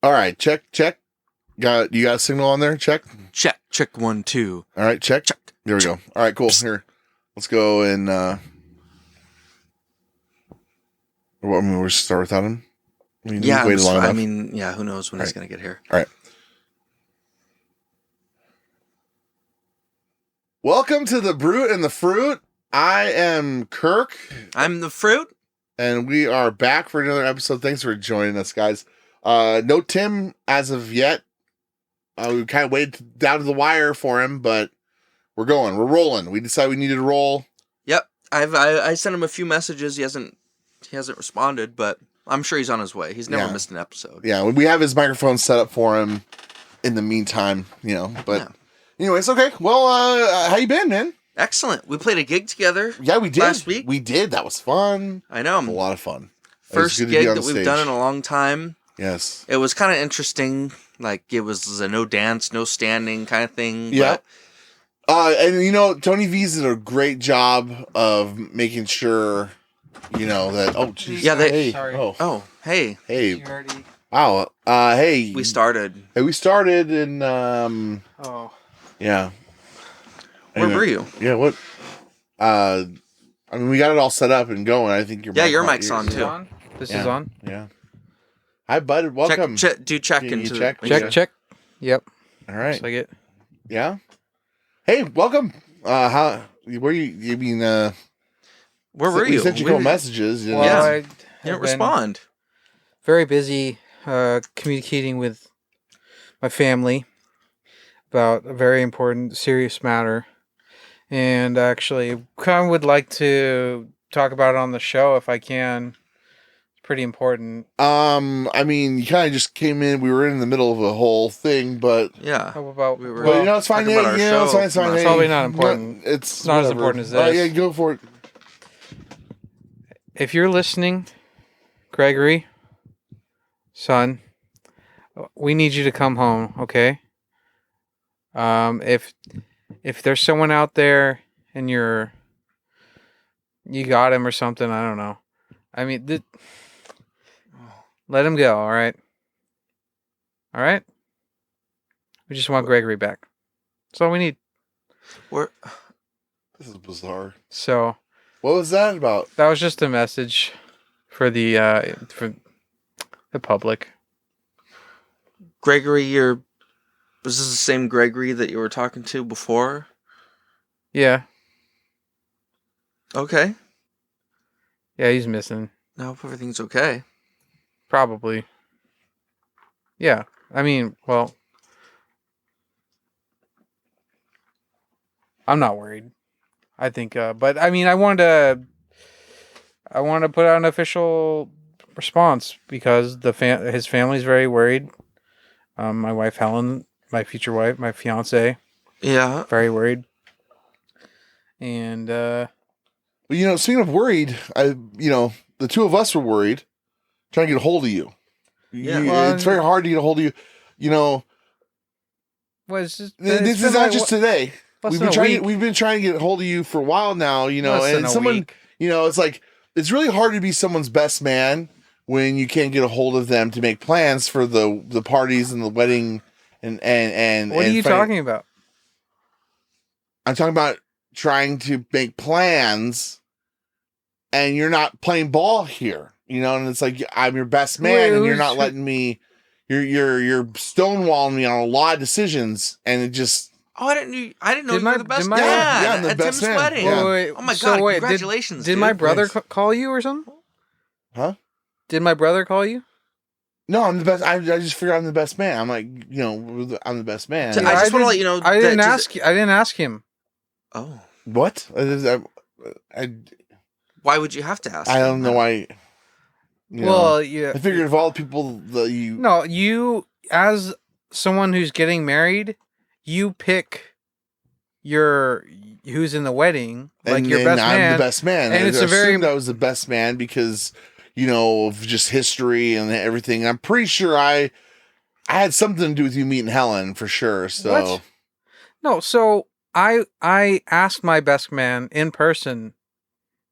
All right, check. You got a signal on there? Check. Check 1 2. All right, check. Check. There we go. All right, cool. Here, let's go and we'll start without him. We've waited long enough. Who knows when he's gonna get here? All right. Welcome to the Brute and the Fruit. I am Kirk. I'm the Fruit. And we are back for another episode. Thanks for joining us, guys. No Tim as of yet. We kind of waited down to the wire for him, but we're rolling. We decided we needed to roll. Yep. I sent him a few messages. He hasn't responded, but I'm sure he's on his way. He's never missed an episode. Yeah, we have his microphone set up for him in the meantime, but anyways, okay. Well, how you been, man? Excellent. We played a gig together. Yeah, we did. Last week. We did. That was fun. I know. A lot of fun. First gig that we've done in a long time. Yes. It was kind of interesting. Like, it was a no dance, no standing kind of thing. Yeah. And Tony V's did a great job of making sure, that. Oh, geez. Yeah. Hey. Sorry. Oh. Hey. Hey. You already... Wow. Hey. We started. Hey, we started in. Oh. Yeah. Where were you? Yeah. What? We got it all set up and going. I think your mic's on too. This is on. Yeah. Hi, bud. Welcome. Check Can you check? Check. Yep. All right. Looks like it. Yeah. Hey, welcome. How? Where you mean? Where were you? We sent you a couple messages. Well, Yeah. I You didn't respond. very busy communicating with my family about a very important, serious matter, and actually, kind of would like to talk about it on the show if I can. Pretty important. You kind of just came in. We were in the middle of a whole thing, but Yeah. How about We were- but it's fine. talking about our show. It's fine. It's probably not important. It's not as whatever. important as this. Yeah, go for it. If you're listening, Gregory, son, we need you to come home, okay? If there's someone out there and you got him or something, I don't know. Let him go, all right? All right? We just want Gregory back. That's all we need. This is bizarre. So, What was that about? that was just a message for the public. Gregory, was this the same Gregory that you were talking to before? Yeah. Okay. Yeah, he's missing. I hope everything's okay. Probably. Yeah. Well, I'm not worried. I think, but I wanted to put out an official response because his family's very worried. My wife Helen, my future wife, my fiance, Yeah. very worried. And Speaking of worried, the two of us were worried, trying to get a hold of you. Yeah. It's very hard to get a hold of you. this is not just today. We've been trying. we've been trying to get a hold of you for a while now. And someone, week. it's like it's really hard to be someone's best man when you can't get a hold of them to make plans for the parties and the wedding and What are you talking about? I'm talking about trying to make plans, and you're not playing ball here. And it's like I'm your best man, and you're not letting me. You're stonewalling me on a lot of decisions, and it just. Oh, I didn't know you were the best man I'm the at best Tim's man. wedding. Yeah. Oh my God! Congratulations! Did dude. my brother Thanks. call you or something? Huh? Did my brother call you? No, I'm the best. I just figured I'm the best man. I'm like, I'm the best man. I just want to let you know. I didn't ask him. Oh. What? Why would you have to ask? I don't know why. Yeah. I figured of all the people that you. No, you as someone who's getting married, you pick who's in the wedding, like your best man. I'm the best man, and it's I a very. assumed I was the best man because of just history and everything. I'm pretty sure I had something to do with you meeting Helen for sure. So What? No, so I asked my best man in person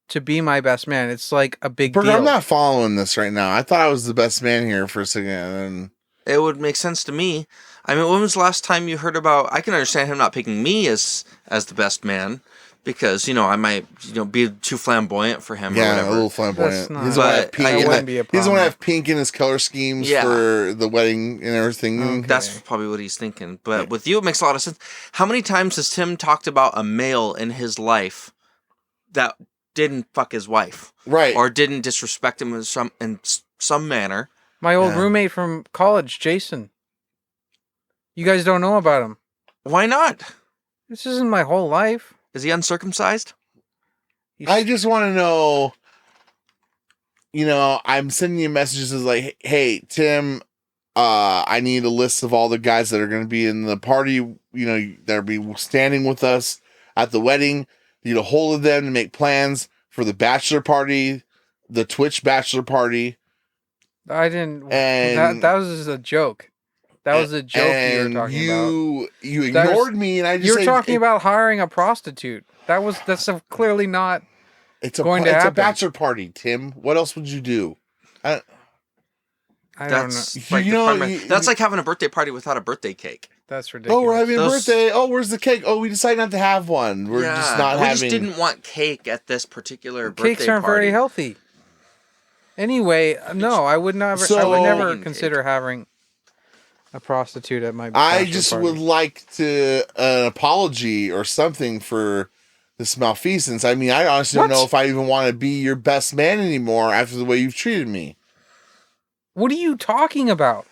to be my best man. It's like a big Berger, deal. I'm not following this right now. I thought I was the best man here for a second, and it would make sense to me. I mean, when was the last time you heard about... I can understand him not picking me as the best man, because, I might, be too flamboyant for him or whatever. A little flamboyant. Not, He doesn't want to have pink in his color schemes for the wedding and everything. Okay. That's probably what he's thinking. But with you, it makes a lot of sense. How many times has Tim talked about a male in his life that didn't fuck his wife? Right. Or didn't disrespect him in some manner? My old roommate from college, Jason. You guys don't know about him. Why not? This isn't my whole life. Is he uncircumcised? I just want to know, I'm sending you messages as like, hey, Tim, I need a list of all the guys that are going to be in the party, that'll be standing with us at the wedding. You need a hold of them to make plans for the bachelor party, the Twitch bachelor party. I didn't. And that was just a joke. That was a joke you were talking about. You ignored me, and I just you're talking about hiring a prostitute. That's clearly not. It's a bachelor party, Tim. What else would you do? I don't know. That's like having a birthday party without a birthday cake. That's ridiculous. Oh, we're having a birthday. Oh, where's the cake? Oh, we decided not to have one. We're just not having. We just didn't want cake at this particular birthday Cakes aren't party. very healthy. Anyway, no, I would never. I would never consider having a prostitute at my. I just party. would like an apology or something for this malfeasance. I mean, I honestly don't know if I even want to be your best man anymore after the way you've treated me. What are you talking about?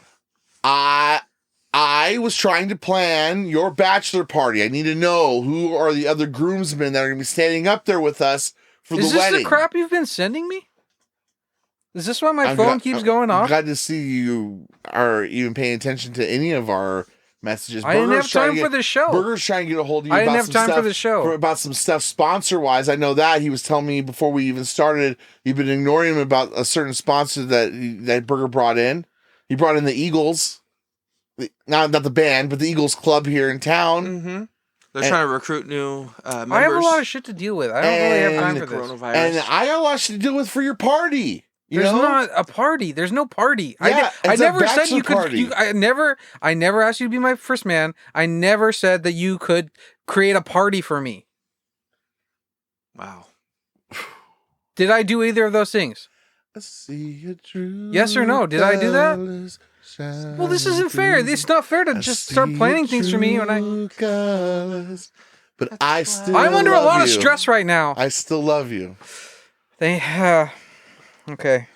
I was trying to plan your bachelor party. I need to know who are the other groomsmen that are going to be standing up there with us for the wedding. Is this the crap you've been sending me? Is this why my phone keeps going off? I'm glad to see you are even paying attention to any of our messages. I didn't have time for the show. Burger's trying to get a hold of you. I didn't have time for the show. About some stuff sponsor-wise. I know that. He was telling me before we even started, you've been ignoring him about a certain sponsor that Burger brought in. He brought in the Eagles. Not the band, but the Eagles club here in town. Mm-hmm. They're trying to recruit new members. I have a lot of shit to deal with. I don't really have time for this. Coronavirus. And I got a lot of shit to deal with for your party. There's not a party. There's no party. Yeah, I never said you could. party. I never asked you to be my first man. I never said that you could create a party for me. Wow. Did I do either of those things? Yes or no? Did I do that? Well, this isn't fair. It's not fair to just start planning things for me when But I still. I'm under a lot of you. stress right now. I still love you. Okay.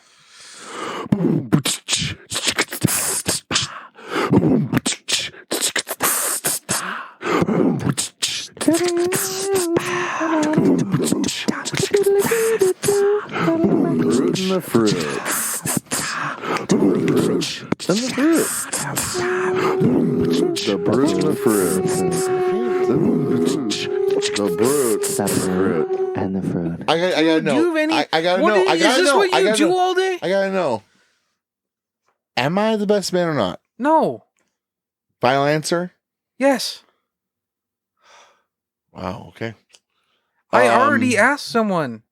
The fruit. The brute and the fruit. The brute. The fruit and the fruit. I gotta know. Do you have any? I gotta know. Is this what you do all day? I gotta know. Am I the best man or not? No. Final answer? Yes. Wow, okay. I already asked someone.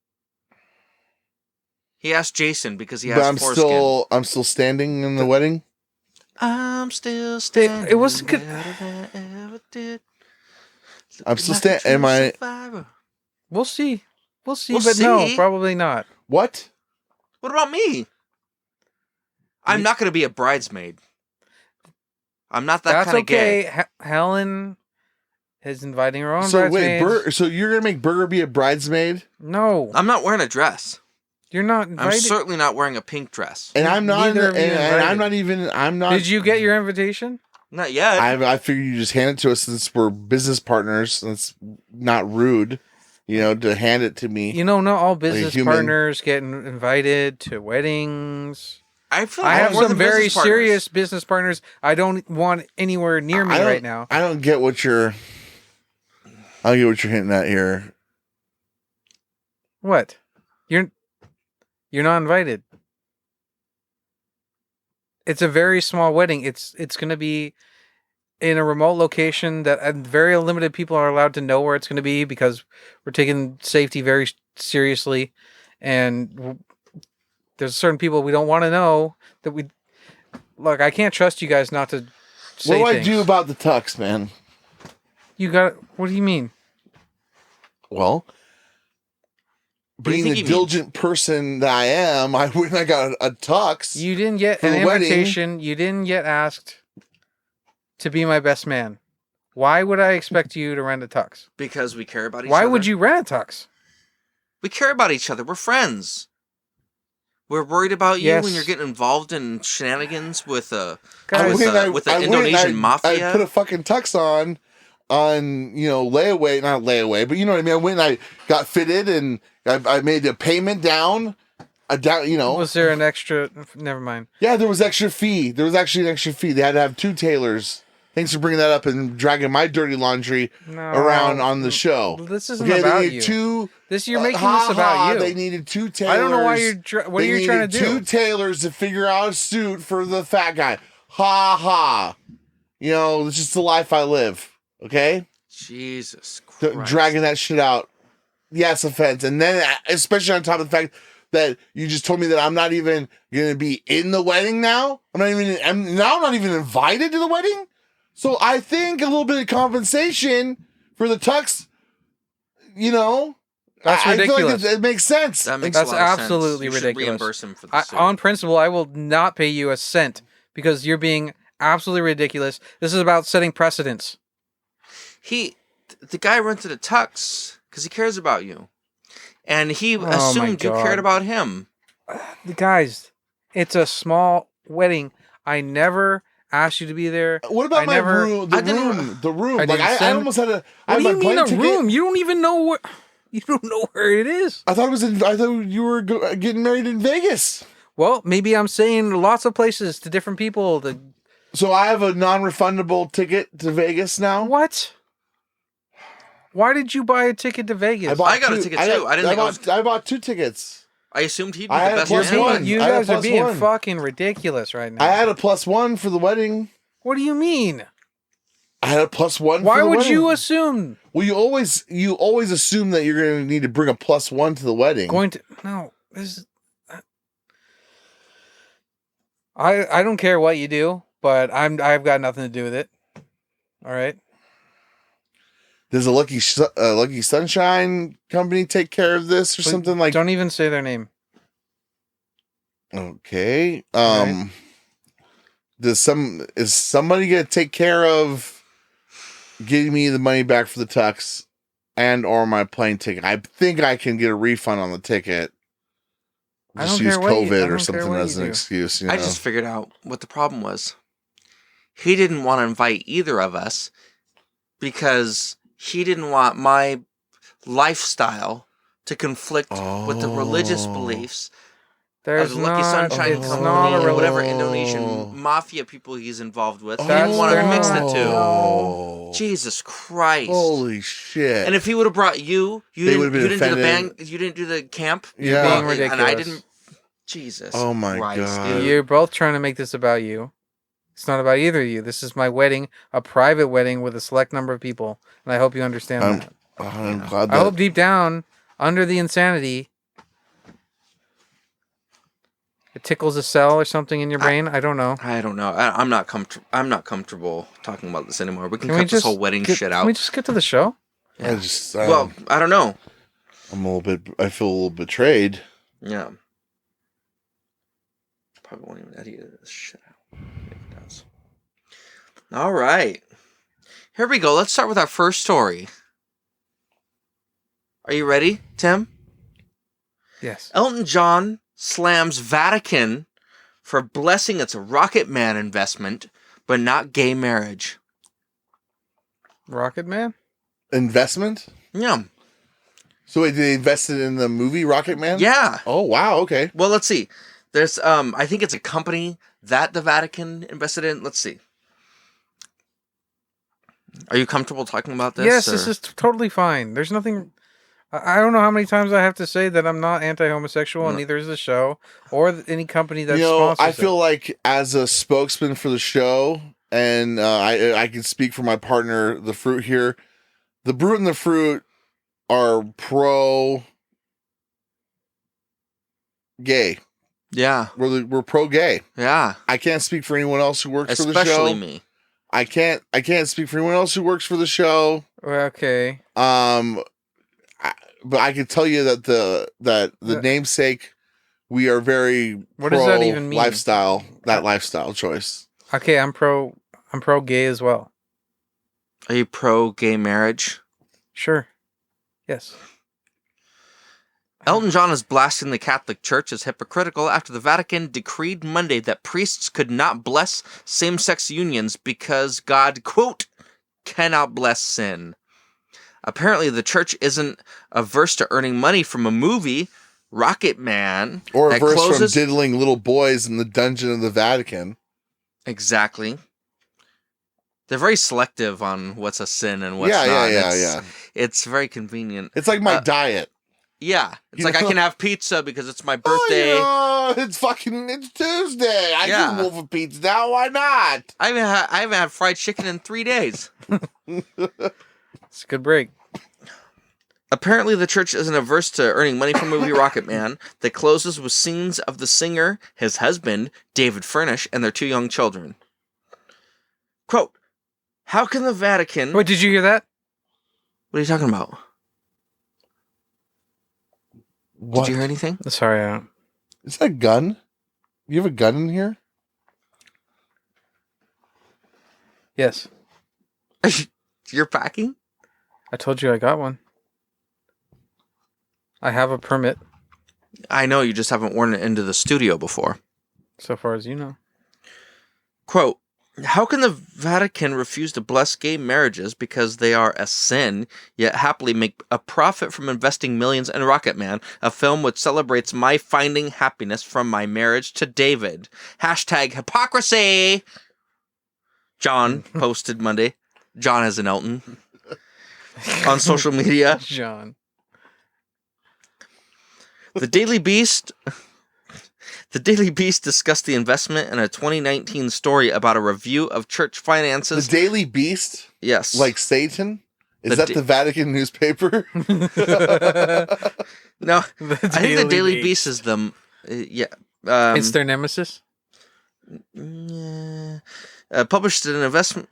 He asked Jason because he But has foreskin. I'm still standing in the wedding? I'm still standing. It wasn't good. I'm still standing. Am I? We'll see. We'll see, We'll but no, see. probably not. What? What about me? I'm not going to be a bridesmaid. I'm not that That's kind of okay. gay. Helen is inviting her own So wait, bridesmaids. so you're gonna make Burger be a bridesmaid? No, I'm not wearing a dress. you're not I'm invited. certainly not wearing a pink dress. And I'm not. Neither of you And I'm invited. not even. I'm not. Did you get your invitation? Not yet. I figured you just hand it to us since we're business partners. That's not rude, to hand it to me. Not all business human. partners get invited to weddings. I feel I like have more some than very business partners. serious business partners I don't want anywhere near me right now. I don't get what you're. I don't get what you're hinting at here. What? You're not invited. It's a very small wedding. It's going to be in a remote location that very limited people are allowed to know where it's going to be because we're taking safety very seriously, and there's certain people we don't want to know that Look, I can't trust you guys not to say What do things. I do about the tux, man? You got... What do you mean? Well, do you being think the he diligent person that I am, I went and I got a tux. You didn't get For an the wedding. invitation. You didn't get asked to be my best man. Why would I expect you to rent a tux? Because we care about each other. Why would you rent a tux? We care about each other. We're friends. We're worried about you Yes. when you're getting involved in shenanigans with Guys, with the Indonesian mafia. I put a fucking tux on layaway, not layaway, but you know what I mean. I went and I got fitted, and I made a payment down. Was there an extra? Never mind. Yeah, there was extra fee. There was actually an extra fee. They had to have 2 tailors. Thanks for bringing that up and dragging my dirty laundry around on the show. This isn't Okay, about they you. needed 2. You're making this about you. They needed 2 tailors. I don't know why what are you trying to do? 2 tailors to figure out a suit for the fat guy. Ha ha. It's just the life I live. Okay? Jesus Christ. Dragging that shit out. Yes, offense. And then, especially on top of the fact that you just told me that I'm not even going to be in the wedding now. I'm not even invited to the wedding. So I think a little bit of compensation for the tux, That's I ridiculous. feel like it makes sense. That makes That's a lot of absolutely sense. You should ridiculous. reimburse him for the suit. On principle, I will not pay you a cent because you're being absolutely ridiculous. This is about setting precedents. The guy rented a tux because he cares about you, and he Oh, assumed my you God. cared about him. Guys, it's a small wedding. I never asked you to be there. What about my room? I didn't- The room. I Like didn't I send- almost had a. I What had do you my mean plane a ticket. room? You don't even know what. You don't know where it is. I thought you were getting married in Vegas. Well, maybe I'm saying lots of places to different people. So I have a non-refundable ticket to Vegas now. What? Why did you buy a ticket to Vegas? I got a ticket too. I bought 2 tickets. I assumed he'd be I the had a best plus man. one. You I had a guys are plus being one. fucking ridiculous right now. I had a +1 for the wedding. What do you mean? I had a +1. Why for the would wedding. you assume Well, you always assume that you're going to need to bring a +1 to the wedding. no? This. I don't care what you do, but I've got nothing to do with it. All right. Does a Lucky Sunshine company take care of this or something like? Don't even say their name. Okay. Right. Is somebody gonna take care of getting me the money back for the tux and or my plane ticket? I think I can get a refund on the ticket. I Just don't use care what you- I COVID don't or care something what as you an do. excuse. I just figured out what the problem was. He didn't want to invite either of us because he didn't want my lifestyle to conflict with the religious beliefs There's of the Lucky not. Sunshine It's Company not a and whatever religion. Indonesian mafia people he's involved with. He That's didn't want to their mix the not- two. Oh. Jesus Christ! Holy shit! And if he would have brought you, They didn't, would've been you didn't do the offended. band, you didn't do the camp. Yeah. Being and I ridiculous. didn't. Jesus. Oh my Christ, God. dude. You're both trying to make this about you. It's not about either of you. This is my wedding, a private wedding with a select number of people, and I hope you understand that. I'm glad I that hope deep down, under the insanity, it tickles a cell or something in your brain. I don't know. I don't know. I'm not comfortable. I'm not comfortable talking about this anymore. We can, Can we cut this just whole wedding shit out. Can we just get to the show? I just well, I don't know. I feel a little betrayed. Yeah. Probably won't even edit this shit out. If it does. All right. Here we go. Let's start with our first story. Are you ready, Tim? Yes. Elton John slams Vatican for blessing its Rocket Man investment, but not gay marriage. Rocket Man? Investment? Yeah. So wait, they invested in the movie Rocket Man? Yeah. Oh wow, okay. Well, let's see. There's I think it's a company that the Vatican invested in. Let's see. Are you comfortable talking about this? Yes, or- this is totally fine. There's nothing. I don't know how many times I have to say that I'm not anti-homosexual, and neither is the show or any company that sponsors I feel like as a spokesman for the show, and I can speak for my partner, the Fruit here. The Brute and the Fruit are pro gay. Yeah. We're pro-gay. Yeah. I can't speak for anyone else who works for the show. Especially me. I can't speak for anyone else who works for the show. Okay. But I can tell you that the namesake, we are very what does that even mean? Lifestyle choice. Okay, I'm pro gay as well. Are you pro gay marriage? Sure. Yes. Elton John is blasting the Catholic Church as hypocritical after the Vatican decreed Monday that priests could not bless same-sex unions because God, quote, cannot bless sin. Apparently, the church isn't averse to earning money from a movie, Rocket Man, or averse from diddling little boys in the dungeon of the Vatican. Exactly. They're very selective on what's a sin and what's not. Yeah. It's very convenient. It's like my diet. Yeah. It's like I can have pizza because it's my birthday. It's Tuesday. I can wolf a pizza now. Why not? I haven't had fried chicken in 3 days. It's a good break. Apparently, the church isn't averse to earning money from movie Rocket Man that closes with scenes of the singer, his husband, David Furnish, and their 2 young children. Quote, how can the Vatican... Wait, did you hear that? What are you talking about? What? Did you hear anything? Sorry, Is that a gun? You have a gun in here? Yes. You're packing? I told you I got one. I have a permit. I know, you just haven't worn it into the studio before. So far as you know. Quote, how can the Vatican refuse to bless gay marriages because they are a sin, yet happily make a profit from investing millions in Rocket Man, a film which celebrates my finding happiness from my marriage to David? Hashtag hypocrisy! John posted Monday. John has an Elton. On social media. John. The Daily Beast discussed the investment in a 2019 story about a review of church finances. The Daily Beast? Yes. Like Satan? Is that the Vatican newspaper? No, I think the Daily Beast is the... it's their nemesis? Yeah. Published an investment,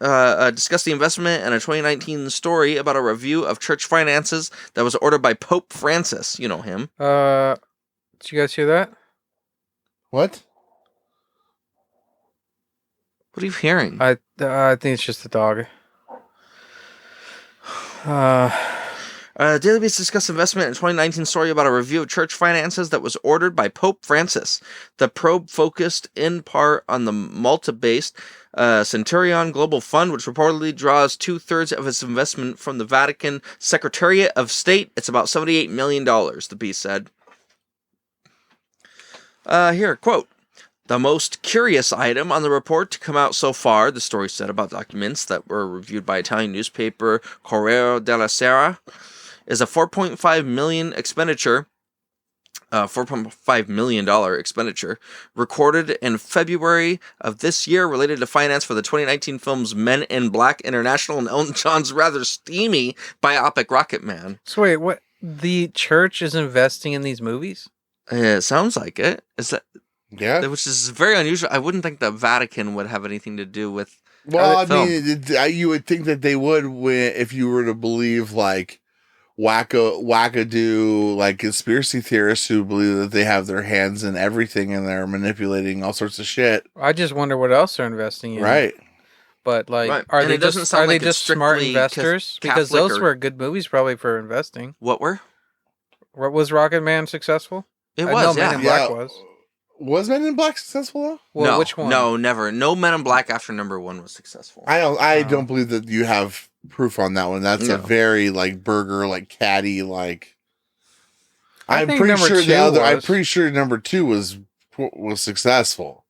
discussed the investment in a 2019 story about a review of church finances that was ordered by Pope Francis. You know him. Did you guys hear that? What? What are you hearing? I think it's just the dog. Daily Beast discussed investment in a 2019 story about a review of church finances that was ordered by Pope Francis. The probe focused in part on the Malta-based Centurion Global Fund, which reportedly draws 2/3 of its investment from the Vatican Secretariat of State. It's about $78 million, the Beast said. Here, quote, the most curious item on the report to come out so far, the story said about documents that were reviewed by Italian newspaper Corriere della Sera, is a $4.5 million expenditure recorded in February of this year related to finance for the 2019 films Men in Black International and Elton John's rather steamy biopic Rocket Man. So wait, what? The church is investing in these movies? It sounds like it. Is that? Yeah. Which is very unusual. I wouldn't think the Vatican would have anything to do with. Well, I mean, you would think that they would if you were to believe like wackadoo, like conspiracy theorists who believe that they have their hands in everything and they're manipulating all sorts of shit. I just wonder what else they're investing in. Right. But like, right. are And they it doesn't just sound are like they it's just smart strictly investors? Because Catholic those or- were good movies, probably for investing. What were? What was Rocket Man successful? It I was, know yeah. Men in Black was. Was Men in Black successful though? Well, no, which one? No, never. No Men in Black after number 1 was successful. I don't believe that you have proof on that one. That's No. a very like burger, like catty, like. I I'm think pretty number sure 2 I'm was. pretty sure number 2 was successful.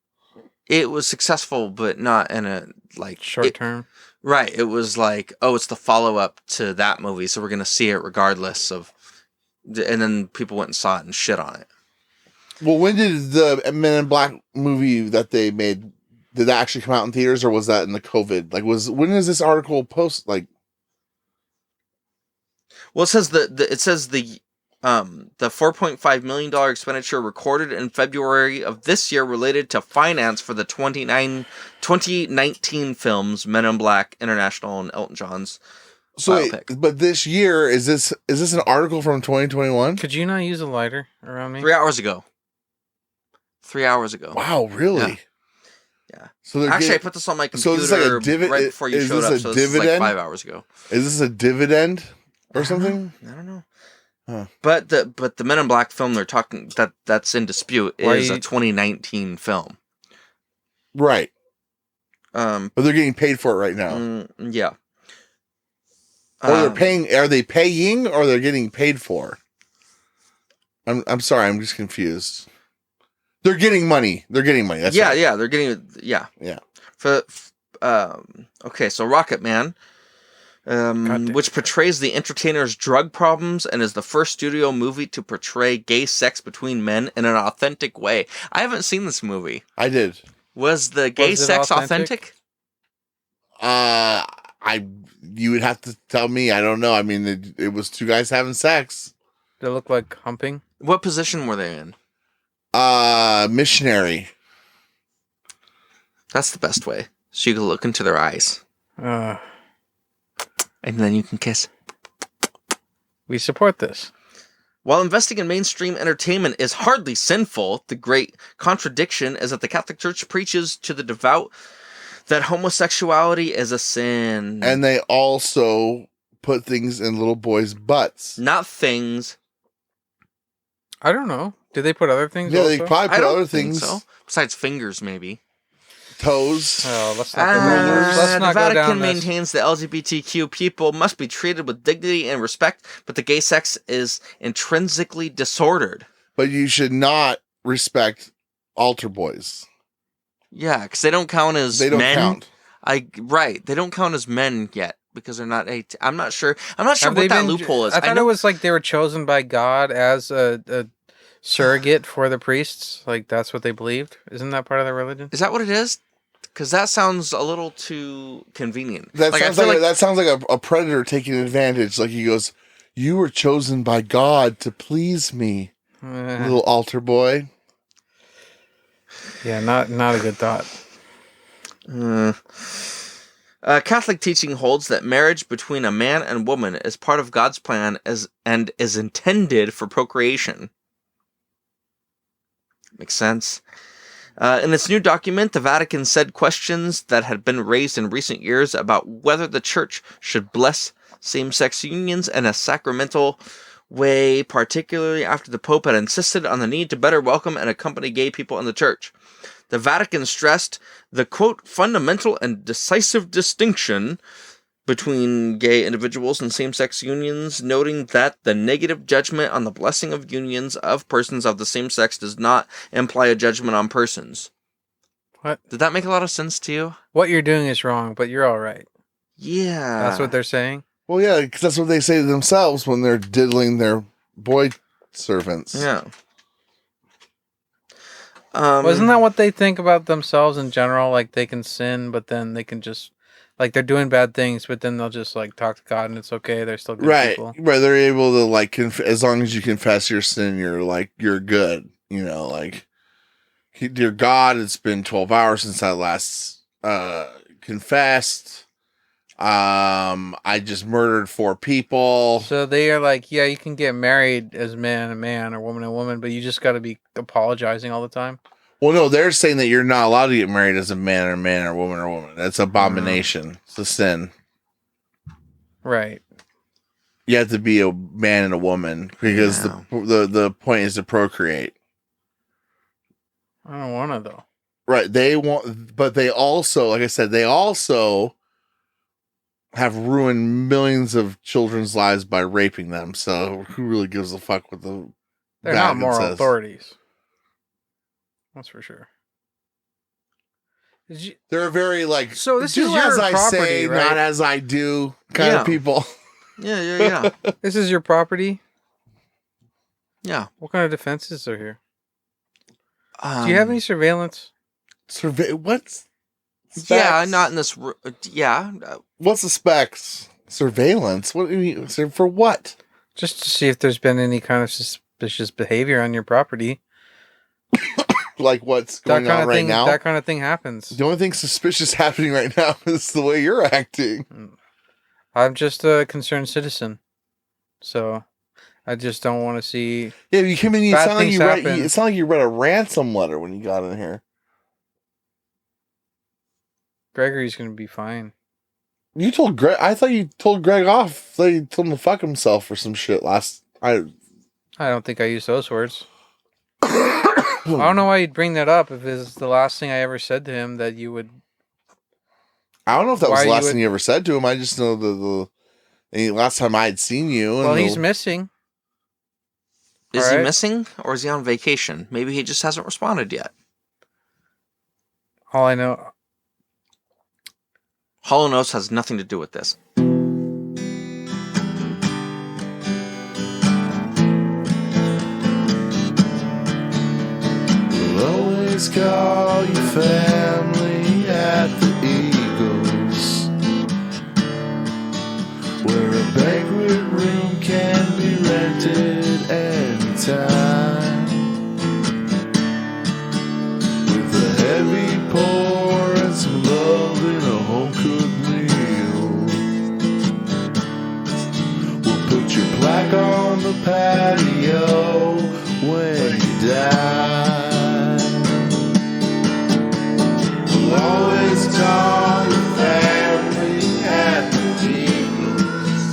It was successful, but not in a like Short term. Right. It was like, oh, it's the follow up to that movie, so we're gonna see it regardless of. And then people went and saw it and shit on it. Well, when did the Men in Black movie that they made, did that actually come out in theaters or was that in the COVID? Like, when is this article post? Like, Well, it says the The $4.5 million expenditure recorded in February of this year related to finance for the 2019 films Men in Black International and Elton John's biopic. Wait, but this year, is this an article from 2021? Could you not use a lighter around me? 3 hours ago. 3 hours ago. Wow, really? Yeah. So Actually, I put this on my computer right before you showed up, so this is like 5 hours ago. Is this a dividend or something? I don't know. Huh. But the Men in Black film they're talking that's in dispute is a 2019 film. Right. But they're getting paid for it right now. Yeah. Or they're paying. Are they paying or they're getting paid for? I'm sorry. I'm just confused. They're getting money. They're getting money. That's right. Yeah. They're getting Yeah. Okay. So Rocket Man. Which portrays the entertainer's drug problems and is the first studio movie to portray gay sex between men in an authentic way. I haven't seen this movie. I did. Was the gay sex authentic? You would have to tell me. I don't know. I mean, it was two guys having sex. They look like humping. What position were they in? Missionary. That's the best way. So you can look into their eyes. And then you can kiss. We support this. While investing in mainstream entertainment is hardly sinful, the great contradiction is that the Catholic Church preaches to the devout that homosexuality is a sin. And they also put things in little boys' butts. Not things. I don't know. Did they put other things? Yeah, also? they probably put other things. So. Besides fingers, maybe. Toes. Oh, let's not go down this. Let's The not go Vatican down this. maintains that LGBTQ people must be treated with dignity and respect, but the gay sex is intrinsically disordered. But you should not respect altar boys. Yeah, because they don't count as men. They don't count. Right. They don't count as men yet because they're not 18. I'm not sure. I'm not sure Have what they that been- loophole is. I thought it was like they were chosen by God as a surrogate for the priests. Like that's what they believed. Isn't that part of their religion? Is that what it is? Because that sounds a little too convenient. That Like, I sounds feel like that sounds like a predator taking advantage. Like he goes, "You were chosen by God to please me, little altar boy." Yeah, not a good thought. Catholic teaching holds that marriage between a man and woman is part of God's plan and is intended for procreation. Makes sense. In its new document, the Vatican said questions that had been raised in recent years about whether the Church should bless same-sex unions in a sacramental way, particularly after the Pope had insisted on the need to better welcome and accompany gay people in the Church. The Vatican stressed the, quote, fundamental and decisive distinction between gay individuals and same-sex unions, noting that the negative judgment on the blessing of unions of persons of the same sex does not imply a judgment on persons. What? Did that make a lot of sense to you? What you're doing is wrong, but you're all right. Yeah. That's what they're saying? Well, yeah, because that's what they say to themselves when they're diddling their boy servants. Yeah. Wasn't that what they think about themselves in general? Like they can sin, but then they can just like they're doing bad things, but then they'll just like talk to God and it's okay. They're still good people. Right. They're able to like as long as you confess your sin, you're good. You know, like, dear God, it's been 12 hours since I last confessed. I just murdered 4 people. So they are like, yeah, you can get married as man and man or woman and woman, but you just got to be apologizing all the time. Well, no, they're saying that you're not allowed to get married as a man or woman. That's abomination. It's a sin. Right. You have to be a man and a woman because the point is to procreate. I don't want to though. Right. They want, but they also, like I said, they also have ruined millions of children's lives by raping them. So who really gives a fuck what the They're not Vatican moral says? authorities. That's for sure. They're very like, So this do is your as I property, say, right? not as I do kind of people. Yeah. This is your property? Yeah. What kind of defenses are here? Do you have any surveillance? What's Yeah, specs? not in this. Yeah. What's the specs? Surveillance? What do you mean? For what? Just to see if there's been any kind of suspicious behavior on your property. Like what's going on right now? That kind of thing happens. The only thing suspicious happening right now is the way you're acting. I'm just a concerned citizen. So I just don't want to see. Yeah, you came in. It bad sounded like things you read. happen. It sounded like you read a ransom letter when you got in here. Gregory's going to be fine. You told Greg. I thought you told Greg off. Like you told him to fuck himself or some shit last. I don't think I used those words. I don't know why you'd bring that up if it's the last thing I ever said to him that you would. I don't know if that was Why the you last would- thing you ever said to him. I just know the last time I had seen you. Well, he's missing. Is he Alright. missing or is he on vacation? Maybe he just hasn't responded yet. All I know. Hollow Notes has nothing to do with this. We'll always call you family at the Eagles, where a banquet room can be rented anytime, with a heavy pour and some love in a home-cooked meal. We'll put your plaque on the patio when you die. We'll always call your family at the Eagles.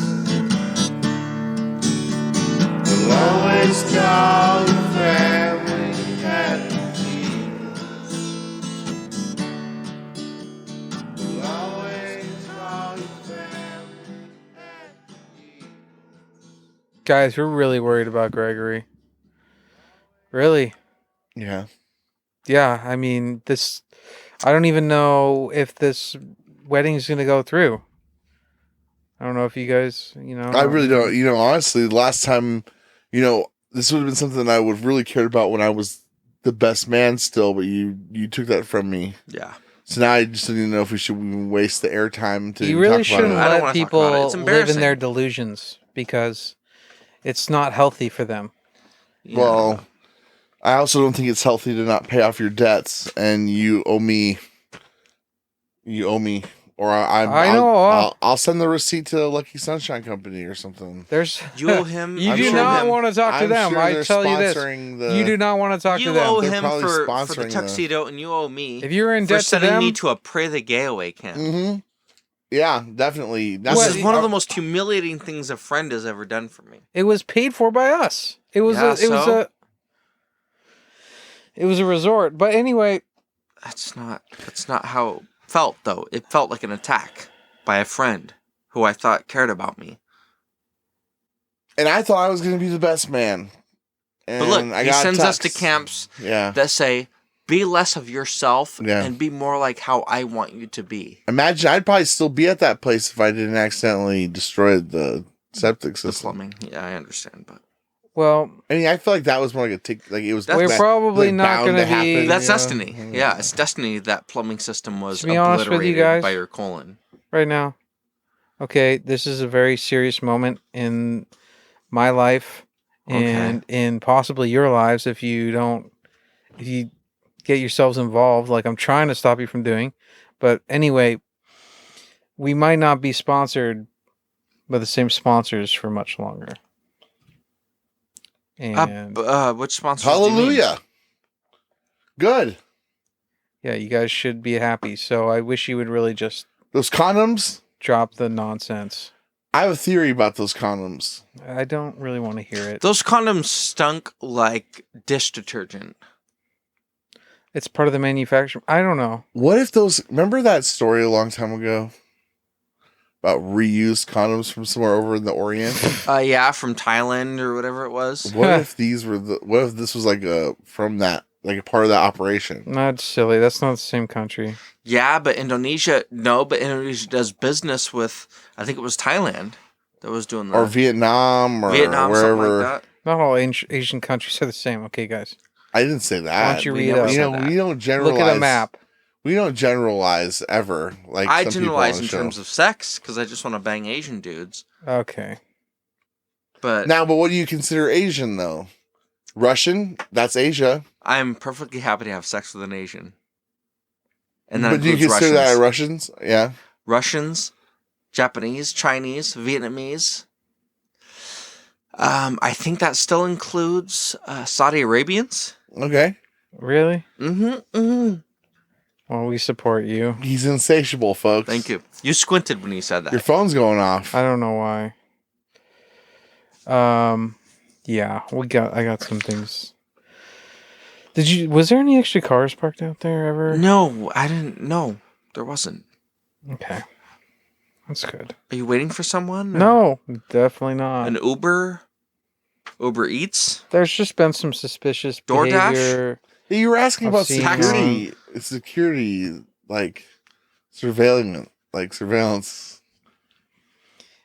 We'll always call your family at the Eagles. We'll always call your family at the Eagles. Guys, we're really worried about Gregory. Really? Yeah. Yeah, I mean, this. I don't even know if this wedding is going to go through. I don't know if you guys, I really don't. Honestly, the last time, this would have been something I would have really cared about when I was the best man still, but you took that from me. Yeah. So now I just don't even know if we should even waste the airtime to You even really talk about shouldn't I don't let wanna talk people about it. It's live in embarrassing. their delusions because it's not healthy for them. it. Well, I also don't think it's healthy to not pay off your debts, and you owe me. Or I'll send the receipt to Lucky Sunshine Company or something. There's you owe him. You I'm do sure not him, want to talk to I'm them. sure I they're tell you this. sponsoring the- You do not want to talk to You them. owe They're him probably for the sponsoring the- tuxedo, and you owe me If you're in for debt to sending them, me to a Pray the Gay Away camp. Mm-hmm. Yeah, definitely. That's This is one of the most humiliating things a friend has ever done for me. it was paid for by us. It was Yeah, it was a resort. But anyway, That's not how it felt, though. It felt like an attack by a friend who I thought cared about me. And I thought I was going to be the best man. And But look, I he got sends us to text. camps Yeah. that say, be less of yourself Yeah. and be more like how I want you to be. Imagine I'd probably still be at that place if I didn't accidentally destroy the septic The system. plumbing. Yeah, I understand, but well, I mean, I feel like that was more like a tick. Like it was. That's- we're ba- probably like not bound going to to be. happen. that's yeah, destiny. Yeah, it's destiny that plumbing system was To be honest with you obliterated guys- by your colon. right now. Okay, this is a very serious moment in my life and in possibly your lives if you get yourselves involved like I'm trying to stop you from doing. But anyway, we might not be sponsored by the same sponsors for much longer. And Which sponsors? do you mean? Hallelujah. Good. yeah, you guys should be happy. So I wish you would really just Those condoms. drop the nonsense. I have a theory about those condoms. I don't really want to hear it. Those condoms stunk like dish detergent. It's part of the manufacturer. I don't know. What if those? Remember that story a long time ago about reused condoms from somewhere over in the Orient? Yeah, from Thailand or whatever it was. What if these were the? What if this was like a from that, like a part of that operation? Not silly. That's not the same country. Yeah, but Indonesia does business with, I think it was Thailand that was doing that. Or Vietnam, or Vietnam, wherever. something like that. Not all Asian countries are the same. Okay, guys. I didn't say that. Why don't you we read never up? said You know, that. we don't generalize. Look at a map. We don't generalize ever. Like I some people generalize on in the show. terms of sex because I just want to bang Asian dudes. Okay. But But what do you consider Asian, though? Russian? That's Asia. I'm perfectly happy to have sex with an Asian. And that But do you includes consider Russians. that Russians? Yeah. Russians, Japanese, Chinese, Vietnamese. I think that still includes Saudi Arabians. Okay. Really? Mm-hmm. Well, we support you. He's insatiable, folks. Thank you. You squinted when you said that. Your phone's going off. I don't know why. Yeah, I got some things. Was there any extra cars parked out there ever? No, I didn't. No, there wasn't. Okay. That's good. Are you waiting for someone? No, definitely not. An Uber? Uber Eats? There's just been some suspicious DoorDash? behavior. You were asking I've about seen security, like surveillance.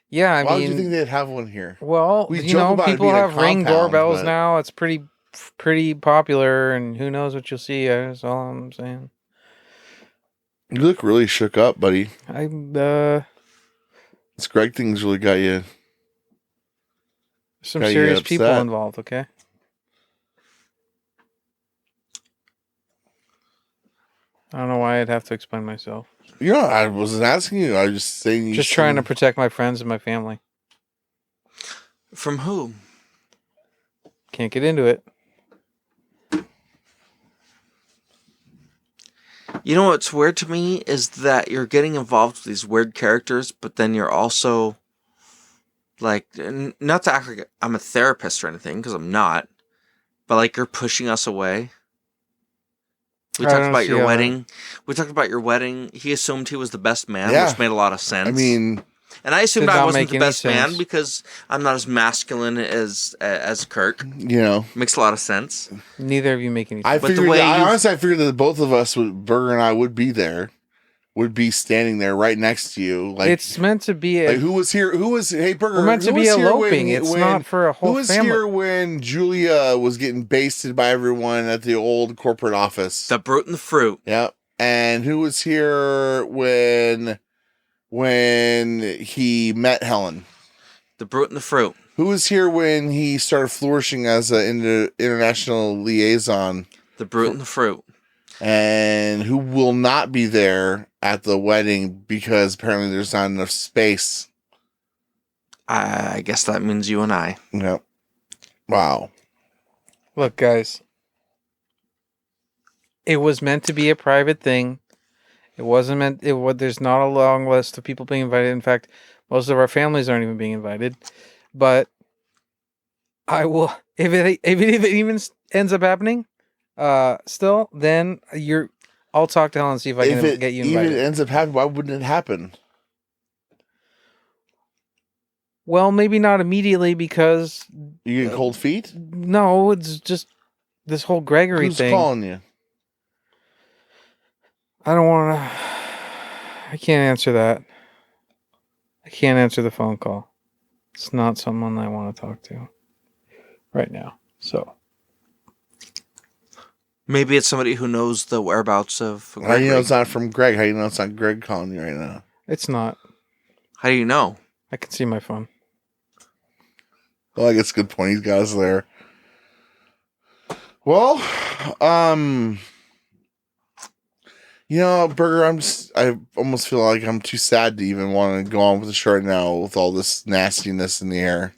Yeah, Why would you think they'd have one here? Well, We joke about it people being a have Ring compound, doorbells but- now. It's pretty popular, and who knows what you'll see. That's all I'm saying. You look really shook up, buddy. Some This Greg thing's really got you. Got you serious people upset. involved. Okay. I don't know why I'd have to explain myself. You know, I wasn't asking you. I was just saying. Just trying to protect my friends and my family. From who? Can't get into it. You know what's weird to me is that you're getting involved with these weird characters, but then you're also like, not to act like I'm a therapist or anything, because I'm not, but like you're pushing us away. We I talked don't about see your how- wedding. We talked about your wedding. He assumed he was the best man, Yeah. which made a lot of sense. I mean, and I assumed Did I not wasn't make the any best man sense. because I'm not as masculine as Kirk. you know, Makes a lot of sense. Neither of you make any sense. I But the figured. way I you- honestly, I figured that both of us, Burger and I, would be there, would be standing there right next to you. Like, It's meant to be a. like who was here? Who was? Hey, Burger. We're meant to who be was here eloping. It's not for a whole Who was family. here when Julia was getting basted by everyone at the old corporate office? The brute and the fruit. Yep. And who was here when he met Helen? The brute and the fruit. Who was here when he started flourishing as an international liaison? The brute and the fruit. And who will not be there at the wedding because apparently there's not enough space? I guess that means you and I. Yep. Wow. Look, guys. It was meant to be a private thing. It wasn't meant. There's not a long list of people being invited. In fact, most of our families aren't even being invited. But I will, if it even ends up happening, still, then I'll talk to Helen and see if I If can it get you even invited. ends up happening, why wouldn't it happen? Well, maybe not immediately because You get cold feet? no, it's just this whole Gregory Who's thing. calling you? I don't want to. I can't answer that. I can't answer the phone call. It's not someone I want to talk to right now. So Maybe it's somebody who knows the whereabouts of How do Gregory. you know it's not from Greg? How do you know it's not Greg calling you right now? it's not. How do you know? I can see my phone. Well, I guess good point. He's got us there. Well, you know, Burger, I almost feel like I'm too sad to even want to go on with the show right now with all this nastiness in the air.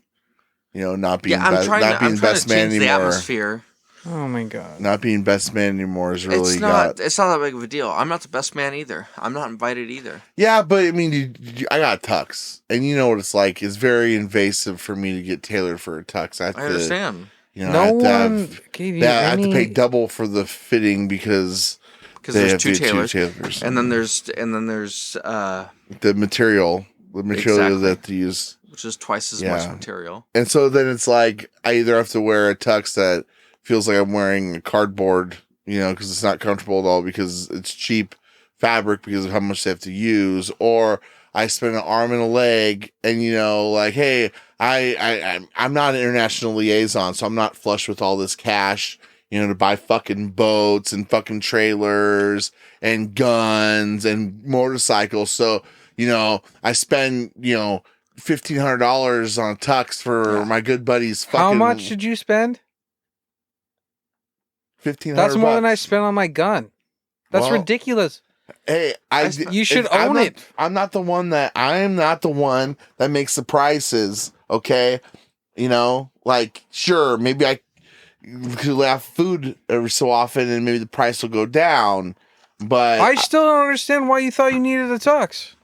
You know, not being I'm trying to best man change the anymore. atmosphere. Oh my god. Not being best man anymore is really It's not that big of a deal. I'm not the best man either. I'm not invited either. Yeah, but I mean, I got tux, and you know what it's like. It's very invasive for me to get tailored for a tux. I understand. You know, I have to pay any. double for the fitting because Because they there's have two the tailors. tailors. And then there's the material Exactly. that they use. which is twice as Yeah. much material. And so then it's like I either have to wear a tux that feels like I'm wearing a cardboard, you know, because it's not comfortable at all because it's cheap fabric because of how much they have to use, or I spend an arm and a leg, and you know, like, hey, I'm not an international liaison, so I'm not flush with all this cash, you know, to buy fucking boats and fucking trailers and guns and motorcycles. So, you know, I spend, you know, $1,500 on a tux for my good buddy's fucking. How much did you spend? $1,500. That's more than I spent on my gun. That's ridiculous. Hey, you should own it. I'm not the one that makes the prices. Okay, like sure, maybe I could have food every so often, and maybe the price will go down. But I still don't understand why you thought you needed a tux.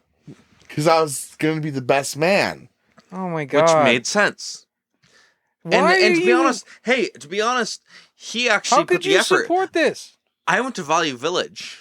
Because I was going to be the best man. Oh my God. Which made sense. Why and to be honest, he actually put the effort. How could you support this? I went to Value Village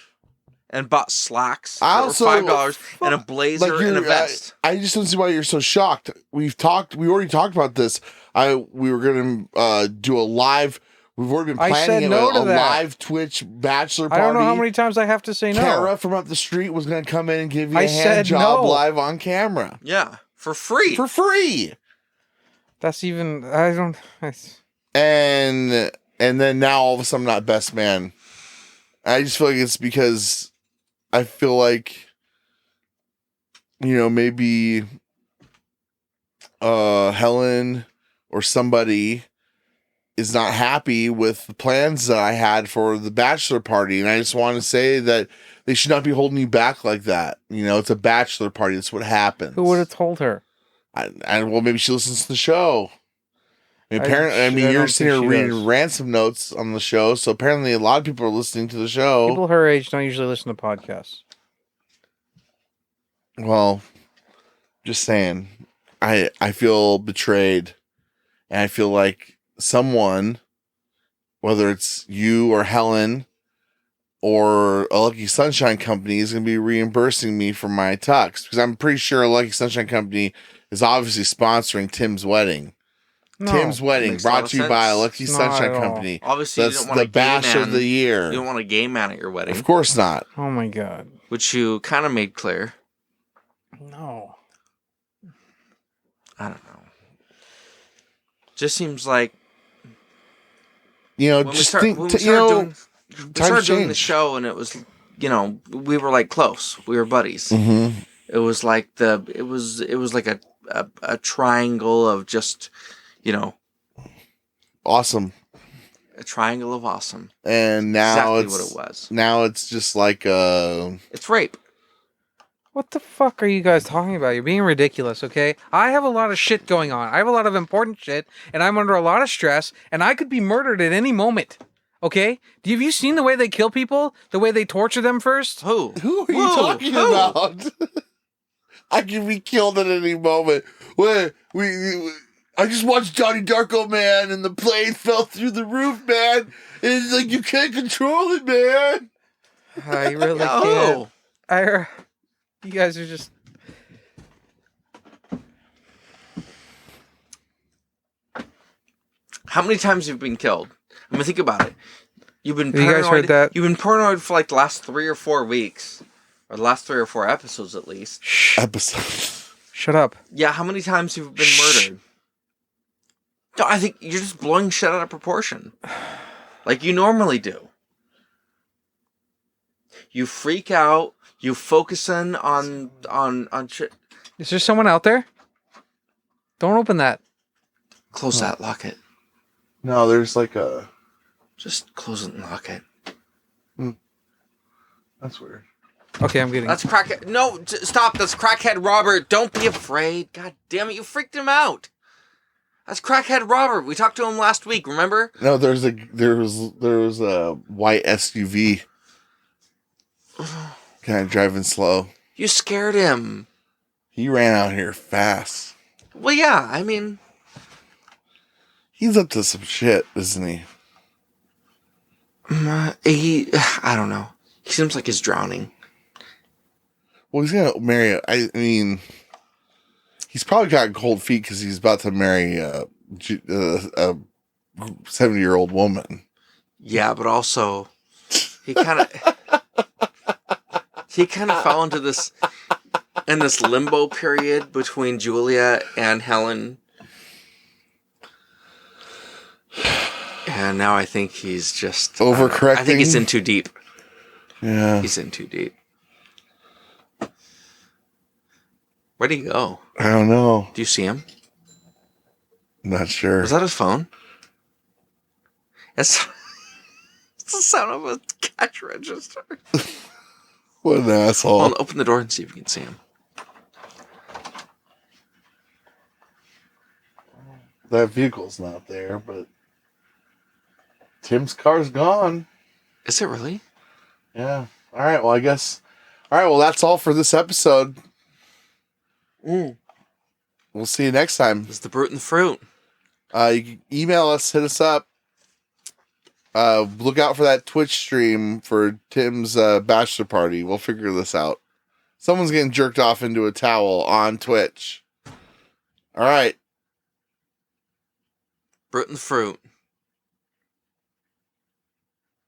and bought slacks for also, $5 and a blazer and a vest. I just don't see why you're so shocked. We already talked about this. We were going to do a live. We've already been planning a live Twitch bachelor party. I don't know how many times I have to say no. Kara from up the street was going to come in and give you a hand job live on camera. Yeah, for free. For free. That's even, And then now all of a sudden I'm not best man. I just feel like it's because I feel like, maybe Helen or somebody is not happy with the plans that I had for the bachelor party. And I just want to say that they should not be holding you back like that. It's a bachelor party. That's what happens. Who would have told her? Well, maybe she listens to the show. Apparently, you're sitting here reading ransom notes on the show. So apparently a lot of people are listening to the show. People her age don't usually listen to podcasts. Well, just saying, I feel betrayed. And I feel like someone, whether it's you or Helen or a Lucky Sunshine Company, is going to be reimbursing me for my tux, because I'm pretty sure a Lucky Sunshine Company is obviously sponsoring Tim's wedding. No, Tim's wedding brought to you by a Lucky Sunshine Company. Obviously, that's the bash of the year. You don't want a gay man at your wedding. Of course not. Oh my God. Which you kind of made clear. No. I don't know. Just seems like when we started doing the show, and it was, we were like close. We were buddies. Mm-hmm. It was like it was like a triangle of just, awesome. A triangle of awesome. And now exactly what it was. Now it's just like it's rape. What the fuck are you guys talking about? You're being ridiculous, okay? I have a lot of shit going on. I have a lot of important shit, and I'm under a lot of stress, and I could be murdered at any moment, okay? Have you seen the way they kill people? The way they torture them first? Who are you talking about? I can be killed at any moment. I just watched Johnny Darko, man, and the plane fell through the roof, man. And it's like, you can't control it, man. I really can't. You guys are just... How many times have you been killed? I mean, think about it. You've been paranoid. You guys heard that? You've been paranoid for like the last 3 or 4 weeks. Or the last 3 or 4 episodes, at least. Episodes. Shut up. Yeah, how many times have you been murdered? No, I think you're just blowing shit out of proportion. Like you normally do. You freak out. You focus in on shit. Is there someone out there? Don't open that. Close that. Lock it. No, there's like a... Just close it and lock it. That's weird. Okay, I'm getting... That's crackhead... No, stop. That's crackhead Robert. Don't be afraid. God damn it. You freaked him out. That's crackhead Robert. We talked to him last week, remember? No, there was a white SUV kind of driving slow. You scared him. He ran out here fast. Well, yeah, I mean... He's up to some shit, isn't he? I don't know. He seems like he's drowning. Well, he's going to marry... I mean... He's probably got cold feet because he's about to marry a 70-year-old woman. Yeah, but also he kind of fell into this limbo period between Julia and Helen, and now I think he's just overcorrecting. I think he's in too deep. Yeah, he's in too deep. Where'd he go? I don't know. Do you see him? I'm not sure. Was that his phone? It's the sound of a cash register. What an asshole. Hold on, open the door and see if you can see him. That vehicle's not there, but Tim's car's gone. Is it really? Yeah. All right. Well, I guess. All right. Well, that's all for this episode. We'll see you next time. It's the Brute and the Fruit. You can email us, hit us up. Look out for that Twitch stream for Tim's bachelor party. We'll figure this out. Someone's getting jerked off into a towel on Twitch. All right. Brute and the Fruit.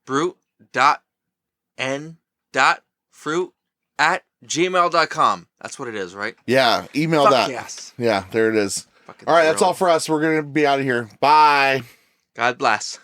Brute.n.fruit@gmail.com. That's what it is, right? Yeah. Email Fuck that. yes. Yeah. There it is. Fucking All right. That's thrill. all for us. We're going to be out of here. Bye. God bless.